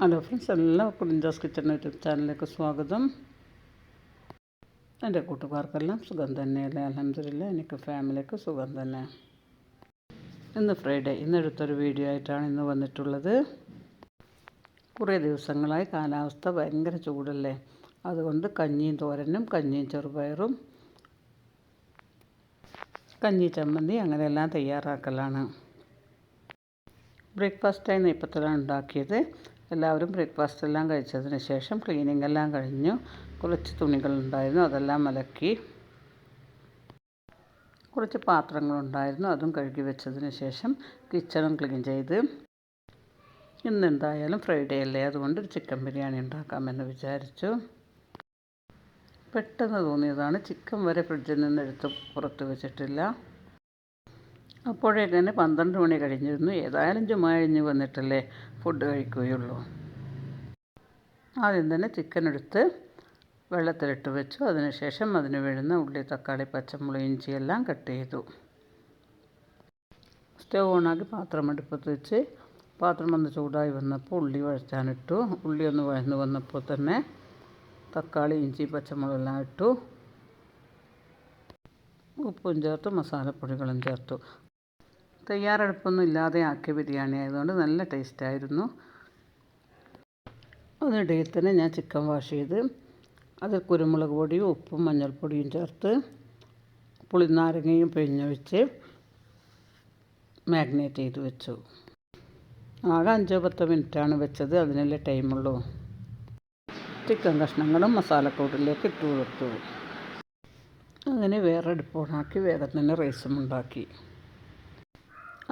Hello friends, എല്ലാവർക്കും Linda's kitchen YouTube ചാനലിലേക്ക് സ്വാഗതം. എൻ്റെ കൂട്ടുകാർക്കെല്ലാം സുഖം തന്നെയല്ലേ? അൽഹംദുലില്ലാ, എനിക്ക് ഫാമിലിക്ക് സുഖം തന്നെ. ഇന്ന് ഫ്രൈഡേ, ഇന്നെടുത്തൊരു വീഡിയോ ആയിട്ടാണ് ഇന്ന് വന്നിട്ടുള്ളത്. കുറേ ദിവസങ്ങളായി കാലാവസ്ഥ ഭയങ്കര ചൂടല്ലേ, അതുകൊണ്ട് കഞ്ഞിയും തോരനും, കഞ്ഞിയും ചെറുപയറും, കഞ്ഞി ചമ്മന്തി അങ്ങനെയെല്ലാം തയ്യാറാക്കലാണ്. ബ്രേക്ക്ഫാസ്റ്റായി നെയ്പ്പത്തലാണ് ഉണ്ടാക്കിയത്. എല്ലാവരും ബ്രേക്ക്ഫാസ്റ്റ് എല്ലാം കഴിച്ചതിന് ശേഷം ക്ലീനിങ് എല്ലാം കഴിഞ്ഞു. കുറച്ച് തുണികളുണ്ടായിരുന്നു, അതെല്ലാം അലക്കി. കുറച്ച് പാത്രങ്ങളുണ്ടായിരുന്നു, അതും കഴുകി വെച്ചതിന് ശേഷം കിച്ചണും ക്ലീൻ ചെയ്ത്. ഇന്ന് എന്തായാലും ഫ്രൈഡേ അല്ലേ, അതുകൊണ്ട് ഒരു ചിക്കൻ ബിരിയാണി ഉണ്ടാക്കാമെന്ന് വിചാരിച്ചു. പെട്ടെന്ന് തോന്നിയതാണ്. ചിക്കൻ വരെ ഫ്രിഡ്ജിൽ നിന്ന് എടുത്ത് പുറത്ത് വെച്ചിട്ടില്ല. അപ്പോഴേക്കന്നെ 12 മണി കഴിഞ്ഞിരുന്നു. ഏതായാലും ജുമാ കഴിഞ്ഞ് വന്നിട്ടല്ലേ ഫുഡ് കഴിക്കുകയുള്ളൂ. ആദ്യം തന്നെ ചിക്കൻ എടുത്ത് വെള്ളത്തിലിട്ട് വെച്ചു. അതിനുശേഷം അതിന് വീഴുന്ന ഉള്ളി, തക്കാളി, പച്ചമുളക്, ഇഞ്ചി എല്ലാം കട്ട് ചെയ്തു. സ്റ്റവ് ഓണാക്കി പാത്രം അടുപ്പത്ത് വെച്ച് പാത്രം ഒന്ന് ചൂടായി വന്നപ്പോൾ ഉള്ളി വഴറ്റാനിട്ടു. ഉള്ളി ഒന്ന് വഴന്ന് വന്നപ്പോൾ തന്നെ തക്കാളി, ഇഞ്ചി, പച്ചമുളകെല്ലാം ഇട്ടു. ഉപ്പും ചേർത്തു, മസാലപ്പൊടികളും ചേർത്തു. തയ്യാറെടുപ്പൊന്നും ഇല്ലാതെ ആക്കിയ ബിരിയാണി ആയതുകൊണ്ട് നല്ല ടേസ്റ്റായിരുന്നു. അതിനിടയിൽ തന്നെ ഞാൻ ചിക്കൻ വാഷ് ചെയ്ത് അത് കുരുമുളക് പൊടിയും ഉപ്പും മഞ്ഞൾപ്പൊടിയും ചേർത്ത് പുളിനാരങ്ങയും പിഴിഞ്ഞൊഴിച്ച് മാഗ്നേറ്റ് ചെയ്ത് വെച്ചു. ആകെ 5-10 മിനിറ്റാണ് വെച്ചത്, അതിനല്ലേ ടൈമുള്ളൂ. ചിക്കൻ കഷ്ണങ്ങളും മസാലക്കൂട്ടിലേക്ക് ഇട്ട് കൊടുത്തു. അങ്ങനെ വേറെ അടുപ്പ് ഓണാക്കി വേഗം തന്നെ റൈസും ഉണ്ടാക്കി.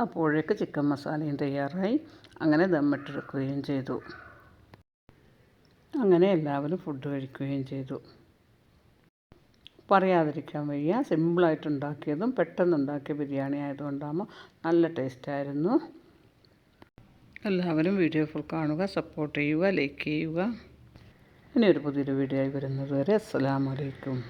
അപ്പോഴേക്ക് ചിക്കൻ മസാലയും തയ്യാറായി. അങ്ങനെ ദമ്മിട്ടെടുക്കുകയും ചെയ്തു. അങ്ങനെ എല്ലാവരും ഫുഡ് കഴിക്കുകയും ചെയ്തു. പറയാതിരിക്കാൻ വയ്യ, സിമ്പിളായിട്ടുണ്ടാക്കിയതും പെട്ടെന്നുണ്ടാക്കിയ ബിരിയാണി ആയതുകൊണ്ടാകുമ്പോൾ നല്ല ടേസ്റ്റായിരുന്നു. എല്ലാവരും വീഡിയോ ഫുൾ കാണുക, സപ്പോർട്ട് ചെയ്യുക, ലൈക്ക് ചെയ്യുക. ഇനി ഒരു പുതിയൊരു വീഡിയോ ആയി വരുന്നത് വരെ അസ്സലാമു അലൈക്കും.